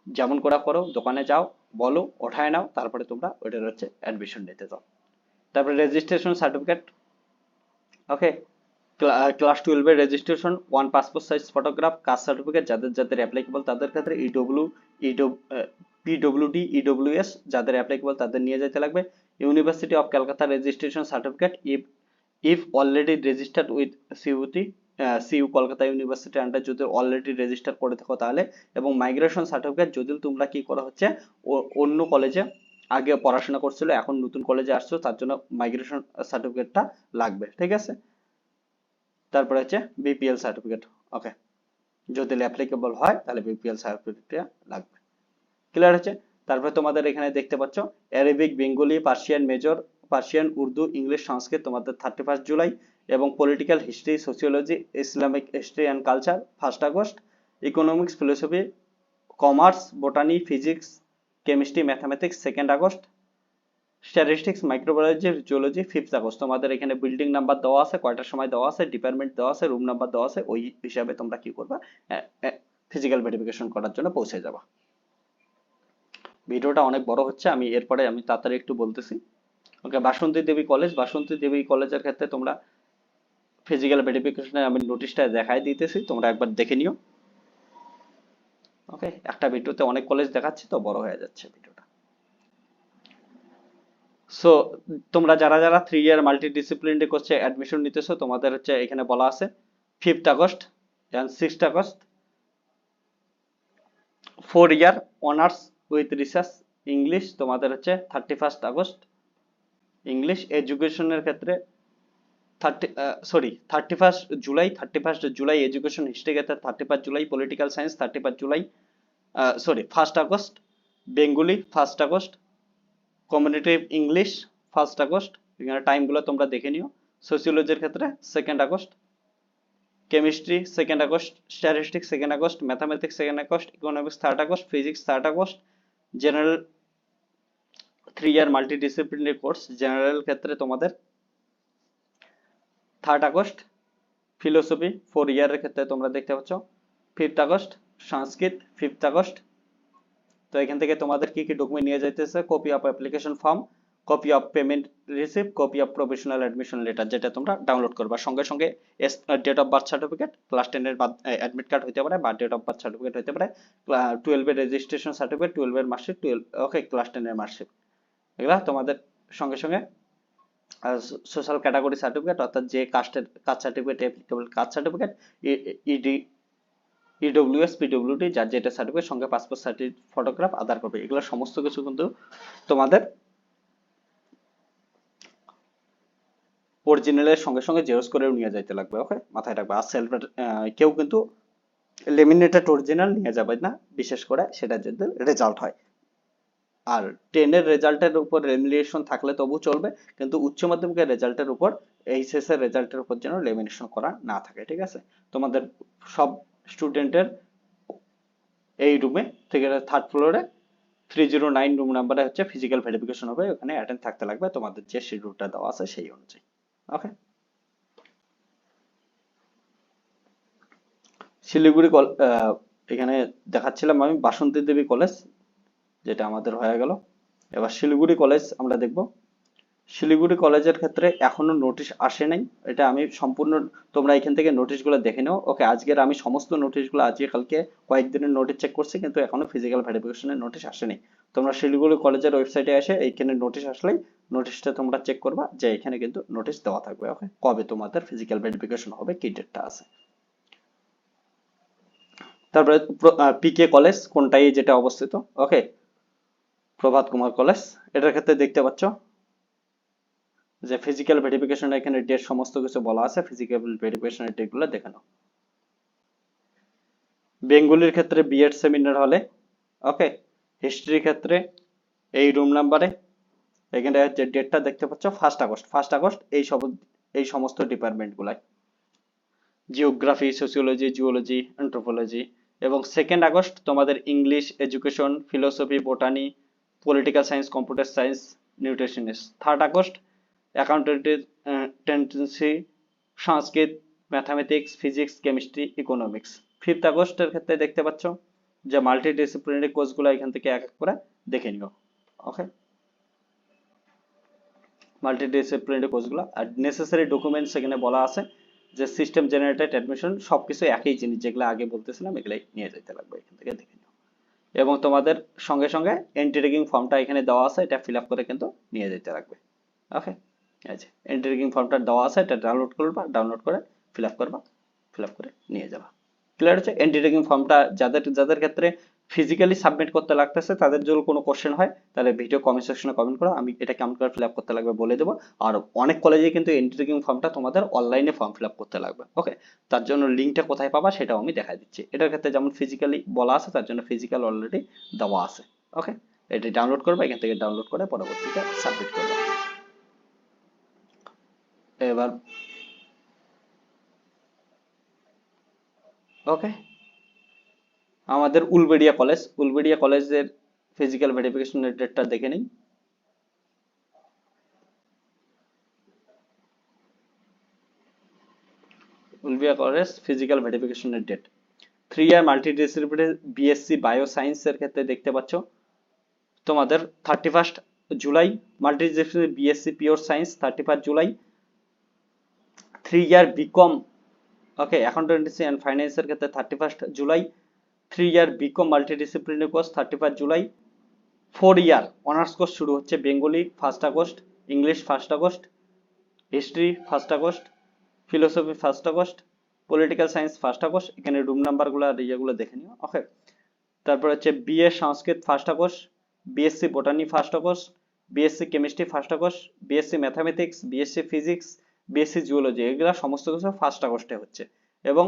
যেমন করা করো, দোকানে যাও বলো ওঠায় নাও, তারপরে তোমরা ওইটার হচ্ছে অ্যাডমিশন নিতে যাও। তারপরে রেজিস্ট্রেশন সার্টিফিকেট, ওকে, ক্লাস 12 এর registration, 1 passport size photograph, caste certificate যাদের যাদের অ্যাপ্লিকেবল তাদের ক্ষেত্রে, পিডব্লিউডি ইডব্লিউএস যাদের অ্যাপ্লিকেবল তাদের নিয়ে যেতে লাগবে। University of Calcutta registration certificate if already registered with CUT, CU Kolkata university under যদি অলরেডি রেজিস্টার করে থাকো তাহলে। এবং মাইগ্রেশন সার্টিফিকেট যদি তোমরা কি করা হচ্ছে অন্য কলেজে আগে পড়াশোনা করছিল এখন নতুন কলেজে আসছো তার জন্য মাইগ্রেশন সার্টিফিকেটটা লাগবে, ঠিক আছে। তারপরে হচ্ছে বিপিএল সার্টিফিকেট, ওকে, যদি অ্যাপ্লিকেবল হয় তাহলে বিপিএল সার্টিফিকেটটা লাগবে। ক্লিয়ার হচ্ছে। তারপরে তোমাদের এখানে দেখতে পাচ্ছ Arabic, Bengali, Persian major, Persian, Urdu, English, Sanskrit তোমাদের 31 জুলাই, এবং political history, sociology, Islamic history and culture 1 August, economics, philosophy, commerce, botany, physics, chemistry, mathematics 2 August, statistics, microbiology, zoology 5 August. তোমাদের এখানে বিল্ডিং নাম্বার দেওয়া আছে, কয়টার সময় দেওয়া আছে, ডিপার্টমেন্ট দেওয়া আছে, রুম নাম্বার দেওয়া আছে, ওই হিসাবে তোমরা কি করবা, ফিজিক্যাল ভেরিফিকেশন করার জন্য পৌঁছে যাবা। ভিডিওটা অনেক বড় হচ্ছে, এরপরে আমি তাড়াতাড়ি একটু বলতেছি। ওকে, বাসন্তী দেবী কলেজ, বাসন্তী দেবী কলেজের ক্ষেত্রে তোমরা ফিজিক্যাল ভেরিফিকেশনে আমি নোটিশটা দেখাই দিতেছি, তোমরা একবার দেখে নিও। ওকে, একটা ভিডিওতে অনেক কলেজ দেখাচ্ছি তো বড় হয়ে যাচ্ছে ভিডিওটা। সো তোমরা যারা যারা 3 ইয়ার মাল্টি ডিসিপ্লিনারি কোর্সে অ্যাডমিশন নিতেছো, তোমাদের হচ্ছে এখানে বলা আছে 5 আগস্ট এন্ড 6 আগস্ট 4 year honours with research English, তোমাদের হচ্ছে 31 আগস্ট ইংলিশ। এডুকেশনের ক্ষেত্রে 31 জুলাই, 31 জুলাই এডুকেশন হিস্ট্রি ক্ষেত্রে, 31 July political science, 31 July 1 August Bengali, 1 August communicative English, 1 August. এখানে টাইমগুলো তোমরা দেখে নিও। সোসিওলজির ক্ষেত্রে 2 August, chemistry 2 August, statistics 2 August, mathematics 2 August, economics 3 August, physics 3 August. General 3 year multidisciplinary course general ক্ষেত্রে তোমাদের 3 আগস্ট, ফিলোসফি 4 ইয়ারের ক্ষেত্রে তোমরা দেখতে পাচ্ছ 5 আগস্ট, সংস্কৃত 5 আগস্ট। তো এখান থেকে তোমাদের কি কি ডকুমেন্ট নিয়ে যাইতেছে, copy of application form, copy of payment receipt, copy of professional admission letter, যেটা তোমরা ডাউনলোড করবা। সঙ্গে সঙ্গে date of birth certificate, class 10 এর অ্যাডমিট কার্ড হতে পারে বা ডেট অফ বার্থ সার্টিফিকেট হতে পারে, 12 এর রেজিস্ট্রেশন সার্টিফিকেট, 12 এর মার্কশিট, 12 ওকে ক্লাস 10 এর মার্কশিট, এগুলা তোমাদের সঙ্গে সঙ্গে সোশ্যাল ক্যাটাগরি সার্টিফিকেট, অর্থাৎ যে কাস্টের caste certificate, applicable caste certificate, ED, EWS, PWD, যার যেটা সার্টিফিকেট, সঙ্গে passport size photograph, Aadhaar copy, এগুলো সমস্ত কিছু কিন্তু তোমাদের অরিজিনালের সঙ্গে সঙ্গে জেরক্স করেও নিয়ে যাইতে লাগবে। ওকে, মাথায় রাখবে। আর সেলফ কেউ কিন্তু লেমিনেটেড অরিজিনাল নিয়ে যাবে না, বিশেষ করে সেটা যদি রেজাল্ট হয়। আর 10 এর রেজাল্টের উপর লেমিনেশন থাকলে তবু চলবে, কিন্তু উচ্চ মাধ্যমিকের রেজাল্টের উপর, এইচএস এর রেজাল্টের উপর যেন লেমিনেশন করা না থাকে, ঠিক আছে? তোমাদের সব স্টুডেন্টের এই রুমে থেকে 3rd ফ্লোরে 309 রুম নাম্বারে হচ্ছে ফিজিক্যাল ভেরিফিকেশন হবে, ওখানে অ্যাটেন্ড থাকতে লাগবে তোমাদের যে শিডিউলটা দেওয়া আছে সেই অনুযায়ী। ওকে, শিলিগুড়ি এখানে দেখাচ্ছিলাম আমি বাসন্তী দেবী কলেজ, যেটা আমাদের হয়ে গেল। এবার শিলিগুড়ি কলেজ আমরা দেখব। শিলিগুড়ি কলেজের ক্ষেত্রে এখনো নোটিশ আসে নাই, এটা আমি সম্পূর্ণ, তোমরা এখান থেকে নোটিশগুলো দেখে নাও। ওকে, আজকের আমি সমস্ত নোটিশগুলো আজকে কালকে কয়েকদিনের নোটিশ চেক করছি, কিন্তু এখনো ফিজিক্যাল ভেরিফিকেশনের নোটিশ আসেনি। তোমরা শিলিগুড়ি কলেজের ওয়েবসাইটে এসে এইখানে নোটিশ আসলেই নোটিশটা তোমরা চেক করবা, যে এখানে কিন্তু নোটিশ দেওয়া থাকবে। ওকে, কবে তোমাদের ফিজিক্যাল ভেরিফিকেশন হবে, কি ডেটটা আছে। তারপরে পিকে কলেজ কোনটাই যেটা অবস্থিত, ওকে, প্রভাত কুমার কলেজ, এটার ক্ষেত্রে দেখতে পাচ্ছ যে ফিজিক্যাল ভেরিফিকেশন এখানে ডেট সমস্ত কিছু বলা আছে, ফিজিক্যাল ভেরিফিকেশনের ডেটগুলো দেখে নাও। বেঙ্গলির ক্ষেত্রে বিএড সেমিনার হলে, ওকে, হিস্ট্রির ক্ষেত্রে এই রুম নাম্বারে, এখানে যে ডেটটা দেখতে পাচ্ছ 1 আগস্ট, 1 আগস্ট এই সমস্ত ডিপার্টমেন্ট গুলাই, জিওগ্রাফি, সোসিওলজি, জুওলজি, অ্যান্থ্রোপোলজি। এবং 2 আগস্ট তোমাদের English, education, philosophy, botany, political science, computer science, nutritionist. 3rd August accountancy, Sanskrit, mathematics, physics, chemistry, economics. 5th আগস্টের ক্ষেত্রে দেখতে পাচ্ছ যে মাল্টি ডিসিপ্লিনারি কোর্সগুলো এখান থেকে এক এক করে দেখে নিও। ওকে, মাল্টি ডিসিপ্লিনারি কোর্সগুলো আর নেসেসারি ডকুমেন্টস এখানে বলা আছে, যে সিস্টেম জেনারেটেড অ্যাডমিশন, সবকিছু একই জিনিস, যেগুলো আগে বলতেছিলাম এগুলাই নিয়ে যেতে লাগবে, এখান থেকে দেখে নিও। এবং তোমাদের সঙ্গে সঙ্গে এন্ট্রি রেগিং ফর্মটা এখানে দেওয়া আছে, এটা ফিল আপ করে কিন্তু নিয়ে যেতে লাগবে। ওকে, আচ্ছা, এন্ট্রি রেগিং ফর্মটা দেওয়া আছে, এটা ডাউনলোড করবা, ডাউনলোড করে ফিল আপ করবা, ফিল আপ করে নিয়ে যাবা। ক্লিয়ার হচ্ছে? এন্ট্রি রেগিং ফর্মটা যাদের যাদের ক্ষেত্রে ফিজিক্যালি সাবমিট করতে লাগতেছে, তাদের যদি কোনো কোশ্চেন হয় তাহলে ভিডিও কমেন্ট সেকশনে কমেন্ট করো, আমি এটা কেমন করে ফিল আপ করতে লাগবে বলে দেবো। আর অনেক কলেজে কিন্তু এন্ট্রি রেগিং ফর্মটা তোমাদের অনলাইনে ফর্ম ফিল আপ করতে লাগবে। ওকে, তার জন্য লিঙ্কটা কোথায় পাবা সেটাও আমি দেখাই দিচ্ছি। এটার ক্ষেত্রে যেমন ফিজিক্যালি বলা আছে, তার জন্য ফিজিক্যাল অলরেডি দেওয়া আছে। ওকে, এটি ডাউনলোড করবে, এখান থেকে ডাউনলোড করে পরবর্তীতে সাবমিট করবে। এবার ওকে, আমাদের উলবেড়িয়া কলেজের ফিজিক্যাল ভেরিফিকেশনের ডেটটা দেখে নিই। উলবেড়িয়া কলেজ ফিজিক্যাল ভেরিফিকেশনের date 3 year multidisciplinary BSc bio সায়েন্সের ক্ষেত্রে দেখতে পাচ্ছ তোমাদের 31 July, multidisciplinary BSc pure science 31 July. 3 year BCom okay accountancy and ফাইন্যান্সের ক্ষেত্রে 31 July. 3 year BCom multidisciplinary course 31 July. 4 year honours course শুরু হচ্ছে Bengali 1 August, English 1 August, history 1 August, philosophy 1 August, political science 1 August. এখানে রুম নাম্বারগুলো আর ইয়েগুলো দেখে নিও। ওকে, তারপর হচ্ছে বিএ সংস্কৃত 1 August, BSc botany 1 August, BSc chemistry 1 August, BSc mathematics, BSc physics, BSc geology, এগুলা সমস্ত কিছু 1 আগস্টে হচ্ছে। এবং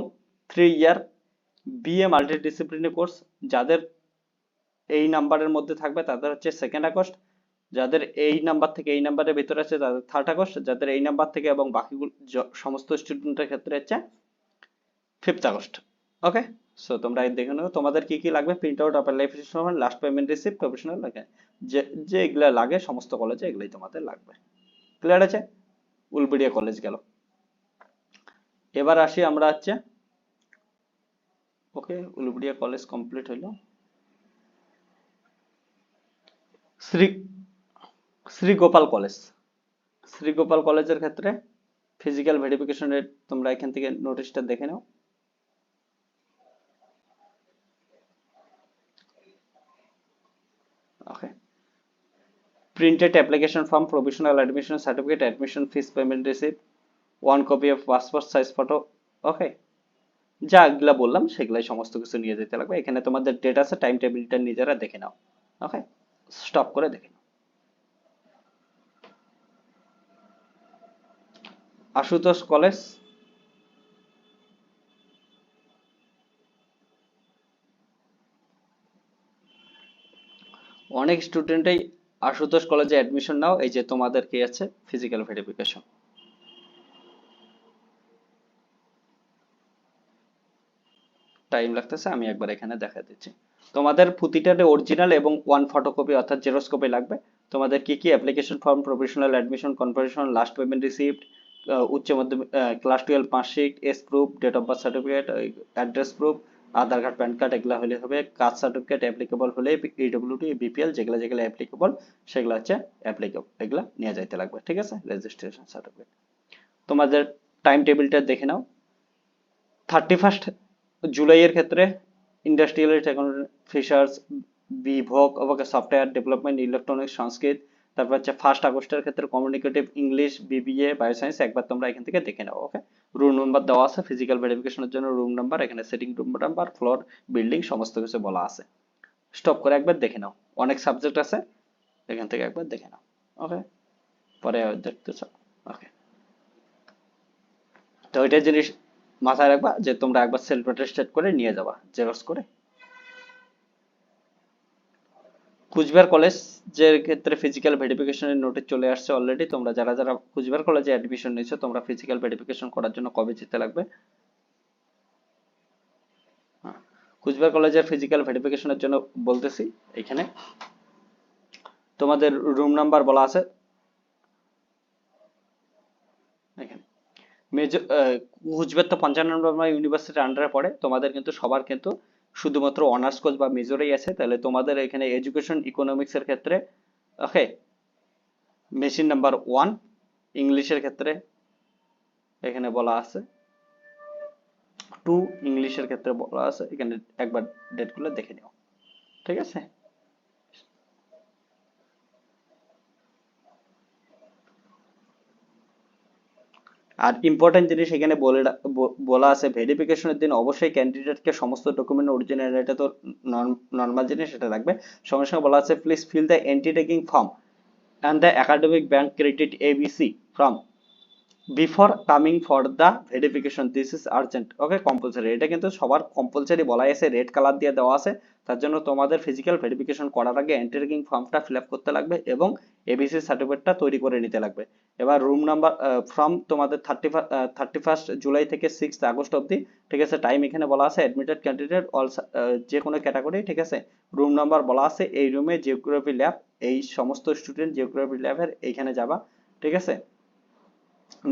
3 ইয়ার বিএ মাল্টিডিসিপ্লিনারি কোর্স যাদের এই নাম্বারের মধ্যে থাকবে তাদের হচ্ছে 2 আগস্ট, যাদের এই নাম্বার থেকে এই নাম্বারের ভিতরে আছে তাদের 3 আগস্ট, যাদের এই নাম্বার থেকে এবং বাকিগুলো সমস্ত স্টুডেন্টের ক্ষেত্রে হচ্ছে 5 আগস্ট। ওকে, সো তোমরা দেখে নাও তোমাদের কি কি লাগবে। Print out application, last payment receipt, professional লাগে, যে যে এগুলা লাগে সমস্ত কলেজে এগুলাই তোমাদের লাগবে। ক্লিয়ার আছে? উলবেড়িয়া কলেজ গেল। এবার আসি আমরা হচ্ছে ওকে, উলবেড়িয়া কলেজ কমপ্লিট হইলো। শ্রী শ্রীগোপাল কলেজ, শ্রীগোপাল কলেজের ক্ষেত্রে ফিজিক্যাল ভেরিফিকেশনের তোমরা এখান থেকে নোটিশটা দেখে নাও। ওকে, printed application form, provisional admission certificate, admission fees payment receipt, 1 copy of passport size photo। ওকে, যা এগুলা বললাম সেগুলাই সমস্ত কিছু নিয়ে যেতে লাগবে। এখানে তোমাদের ডেট আছে, টাইম টেবিলটা নিজেরা দেখে নাও। ওকে, স্টপ করে দেখে নাও। আশুতোষ কলেজ, অনেক স্টুডেন্টই আশুতোষ কলেজে অ্যাডমিশন নাও। এই যে তোমাদের কি আছে ফিজিক্যাল ভেরিফিকেশন। টাইম লাগতেছে, আমি একবার এখানে দেখা দিচ্ছি। তোমাদের প্রতিটাতে অরিজিনাল এবং 1 ফটোকপি অর্থাৎ জেরক্স কপি লাগবে। তোমাদের কি কি application form, professional admission confirmation, last payment receipt, Uchcha Madhyamik class 12 marksheet, age proof, date of birth certificate, address proof, Aadhaar card, PAN card, এগুলা হলে হবে। কাস্ট সার্টিফিকেট অ্যাপ্লিকেবল হলে ইডব্লিউডি, বিপিএল, যেগুলা যেগুলা অ্যাপ্লিকেবল সেগুলো হচ্ছে অ্যাপ্লিকেবল, এগুলা নিয়ে যাইতে লাগবে। ঠিক আছে, রেজিস্ট্রেশন সার্টিফিকেট। তোমাদের টাইম টেবিলটা দেখে নাও। 31 জুলাই এর ক্ষেত্রে ইন্ডাস্ট্রিয়াল ফিশার্স, বিভোগ ওকে সফটওয়্যার ডেভেলপমেন্ট, ইলেকট্রনিক্স, সংস্কৃত। তারপর হচ্ছে 1 আগস্টের ক্ষেত্রে কমিউনিকেটিভ ইংলিশ, বিবিএ বায়োসায়েন্স। একবার তোমরা এখান থেকে দেখে নাও। ওকে, রুম নাম্বার দেওয়া আছে ফিজিক্যাল ভেরিফিকেশনের জন্য, রুম নাম্বার, এখানে setting room number, floor, building সমস্ত কিছু বলা আছে। স্টপ করে একবার দেখে নাও, অনেক সাবজেক্ট আছে, এখান থেকে একবার দেখে নাও। ওকে, পরে দেখতে চাও। ওকে, তো ওইটা জিনিস মাথায় রাখবা যে তোমরা একবার সেলফ অ্যাটেস্টেড করে নিয়ে যাবা জেরক্স করে। কুচবিহার কলেজের ক্ষেত্রে ফিজিক্যাল ভেরিফিকেশনের নোটিশ চলে আসছে অলরেডি। তোমরা যারা যারা কুচবিহার কলেজে অ্যাডমিশন নিয়েছো তোমরা ফিজিক্যাল ভেরিফিকেশন করার জন্য কবে যেতে লাগবে। হ্যাঁ, কুচবিহার কলেজের ফিজিক্যাল ভেরিফিকেশনের জন্য বলতেছি, এখানে তোমাদের রুম নাম্বার বলা আছে এখানে। মেজর কুচবিহার তো 55 নম্বর ইউনিভার্সিটির আন্ডারে পড়ে। তোমাদের কিন্তু সবার কিন্তু শুধুমাত্র অনার্স কোর্স বা মেজরেই আছে। তাহলে তোমাদের এখানে এডুকেশন ইকোনমিক্স এর ক্ষেত্রে ওকে মেশিন নাম্বার 1, ইংলিশের ক্ষেত্রে এখানে বলা আছে 2, ইংলিশের ক্ষেত্রে বলা আছে এখানে। একবার ডেটগুলো দেখে নিও। ঠিক আছে, আর ইম্পর্টেন্ট জিনিস এখানে বলা আছে ভেরিফিকেশনের দিন অবশ্যই ক্যান্ডিডেটকে সমস্ত ডকুমেন্ট অরিজিনাল, এটা তো নর্মাল জিনিস, এটা রাখবে। সঙ্গে সঙ্গে বলা আছে please fill the entry taking form and the academic bank credit ABC from before coming for the verification this is urgent. Okay, compulsory, এটা কিন্তু সবার কম্পালসারি বলা আছে, রেড কালার দিয়ে দেওয়া আছে। তার জন্য তোমাদের ফিজিক্যাল ভেরিফিকেশন করার আগে এন্ট্রি র্যাঙ্কিং ফর্মটা ফিল আপ করতে লাগবে এবং এবিসি সার্টিফিকেটটা তৈরি করে নিতে লাগবে। এবার রুম নাম্বার ফ্রম তোমাদের 31 জুলাই থেকে 6 আগস্ট অবধি, ঠিক আছে। টাইম এখানে বলা আছে অ্যাডমিটেড ক্যান্ডিডেট অল, যে কোনো ক্যাটাগরি, ঠিক আছে। রুম নাম্বার বলা আছে, এই রুমে জিওগ্রাফি ল্যাব, এই সমস্ত স্টুডেন্ট জিওগ্রাফি ল্যাবের এইখানে যাবা, ঠিক আছে।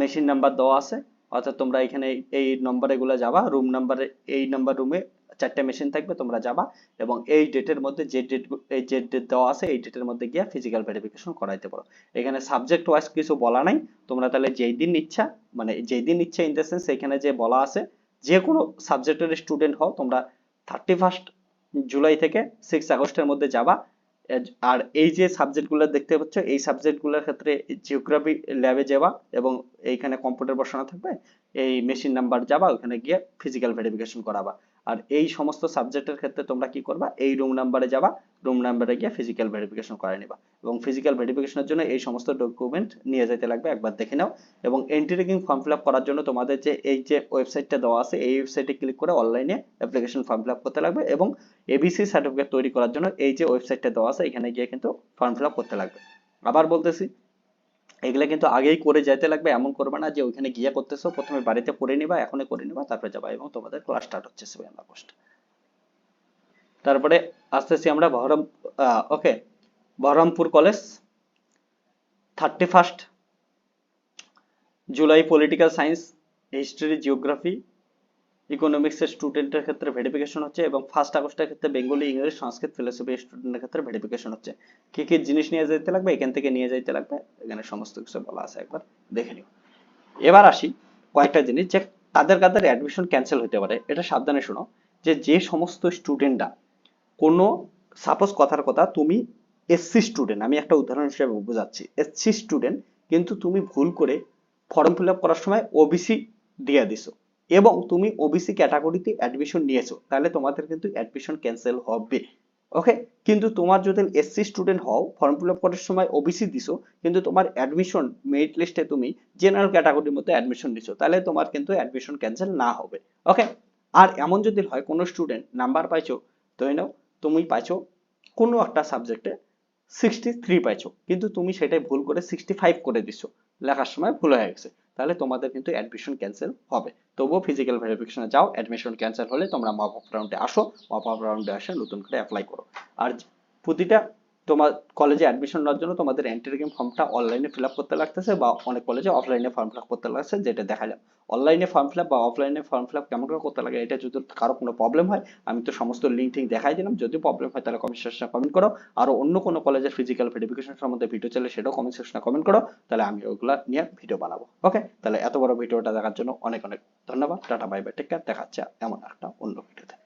মেশিন নাম্বার দেওয়া আছে, অর্থাৎ তোমরা এখানে এই নম্বরে গুলো যাবা, রুম নাম্বারে এই নাম্বার রুমে 4টে মেশিন থাকবে, তোমরা যাবা এবং এই ডেটের মধ্যে যে ডেট দেওয়া আছে এই ডেটের মধ্যে গিয়ে ফিজিক্যাল ভেরিফিকেশন করাইতে পারো। এখানে সাবজেক্ট ওয়াইজ কিছু বলা নাই, তোমরা তাহলে যেই দিন ইচ্ছা, মানে যেই দিন ইচ্ছা ইন দ্য সেন্স এখানে যে বলা আছে যে কোনো সাবজেক্টের স্টুডেন্ট হও তোমরা 31 জুলাই থেকে 6 আগস্টের মধ্যে যাবা। আর এই যে সাবজেক্টগুলো দেখতে পাচ্ছ এই সাবজেক্টগুলোর ক্ষেত্রে জিওগ্রাফি ল্যাবে যাবা এবং এইখানে কম্পিউটার বসানো থাকবে, এই মেশিন নাম্বার যাবা, ওখানে গিয়ে ফিজিক্যাল ভেরিফিকেশন করাবা। আর এই সমস্ত সাবজেক্টের ক্ষেত্রে তোমরা কি করবা, এই রুম নাম্বারে যাবা, রুম নাম্বারে গিয়ে ফিজিক্যাল ভেরিফিকেশন করায় নিবা এবং ফিজিক্যাল ভেরিফিকেশনের জন্য এই সমস্ত ডকুমেন্ট নিয়ে যেতে লাগবে, একবার দেখে নাও। এবং entry ranking form fill up করার জন্য তোমাদের যে এই যে ওয়েবসাইটটা দেওয়া আছে এই ওয়েবসাইটে ক্লিক করে অনলাইনে অ্যাপ্লিকেশন ফর্ম ফিল আপ করতে লাগবে এবং এবিসি সার্টিফিকেট তৈরি করার জন্য এই যে ওয়েবসাইটটা দেওয়া আছে এখানে গিয়ে কিন্তু ফর্ম ফিল আপ করতে লাগবে। আবার বলতেছি, এগুলা কিন্তু আগেই করে যেতে লাগবে, এমন করবে না যে ওইখানে গিয়ে করতেছো, প্রথমে বাড়িতে করে নিবা, এখনই করে নিবা, তারপরে যাবা এবং তোমাদের ক্লাস স্টার্ট হচ্ছে 7 আগস্ট। তারপরে আসতেছি আমরা okay, Baharampur college 31 July political science, history, geography, economics এর স্টুডেন্টের ক্ষেত্রে ভেরিফিকেশন হচ্ছে এবং 1 আগস্টের ক্ষেত্রে বেঙ্গলি, ইংলিশ, সংস্কৃত, ফিলোসফি স্টুডেন্টের ক্ষেত্রে ভেরিফিকেশন হচ্ছে। কি কি জিনিস নিয়ে যেতে লাগবে এখান থেকে নিয়ে যাইতে লাগবে, এখানে সমস্ত কিছু বলা আছে, একবার দেখে নিও। এবার আসি কয়েকটা জিনিস যে কাদের কাদের অ্যাডমিশন ক্যান্সেল হতে পারে, এটা সাবধানে শোনো। যে সমস্ত স্টুডেন্টরা কোনো, সাপোজ কথার কথা তুমি এসসি স্টুডেন্ট, আমি একটা উদাহরণ হিসেবে বোঝাচ্ছি, এসসি স্টুডেন্ট কিন্তু তুমি ভুল করে ফর্ম ফিল আপ করার সময় ওবিসি দিয়ে দিছো এবং তুমি ওবিসি ক্যাটাগরিতে অ্যাডমিশন নিয়েছো, তাহলে তোমাদের কিন্তু অ্যাডমিশন ক্যান্সেল হবে। ওকে, কিন্তু তোমার যদি এসসি স্টুডেন্ট হও, ফর্ম ফিল আপ করার সময় ওবিসি দিছো কিন্তু তোমার অ্যাডমিশন মেরিট লিস্টে তুমি জেনারেল ক্যাটাগরির মধ্যে অ্যাডমিশন নিছো, তাহলে তোমার কিন্তু অ্যাডমিশন ক্যান্সেল না হবে। ওকে, আর এমন যদি হয় কোনো স্টুডেন্ট নাম্বার পাইছো, ধরে নাও তুমি পাইছো কোনো একটা সাবজেক্টে 63 পাইছো কিন্তু তুমি সেটাই ভুল করে 65 করে দিছো, লেখার সময় ভুল হয়ে গেছে, তাহলে তোমাদের কিন্তু অ্যাডমিশন ক্যান্সেল হবে। তবুও ফিজিক্যাল ভেরিফিকেশনে যাও, অ্যাডমিশন ক্যান্সেল হলে তোমরা মপ আপ রাউন্ডে আসো, মপ আপ রাউন্ডে আসে নতুন করে অ্যাপ্লাই করো। আর প্রতিটা তোমার কলেজে অ্যাডমিশন নেওয়ার জন্য তোমাদের এন্ট্রি র্যাঙ্কিং ফর্মটা অনলাইনে ফিল আপ করতে লাগতেছে বা অনেক কলেজে অফলাইনে ফর্ম ফিল আপ করতে লাগছে, যেটা দেখালাম। অনলাইনে ফর্ম ফিল আপ বা অফলাইনে ফর্ম ফিল আপ কেমন করে করতে লাগে, এটা যদি কারো কোনো প্রবলেম হয় আমি তো সমস্ত লিঙ্ক টিঙ্ক দেখাই দিলাম, যদি প্রবলেম হয় তাহলে কমেন্ট সেকশনে কমেন্ট করো। আর অন্য কোনো কলেজের ফিজিক্যাল ভেরিফিকেশন সম্বন্ধে ভিডিও চাইলে সেটাও কমেন্ট সেকশনে কমেন্ট করো, তাহলে আমি ওগুলা নিয়ে ভিডিও বানাবো। ওকে, তাহলে এত বড় ভিডিওটা দেখার জন্য অনেক অনেক ধন্যবাদ। Tata, bye bye, take care, দেখা হচ্ছে এমন একটা অন্য ভিডিও।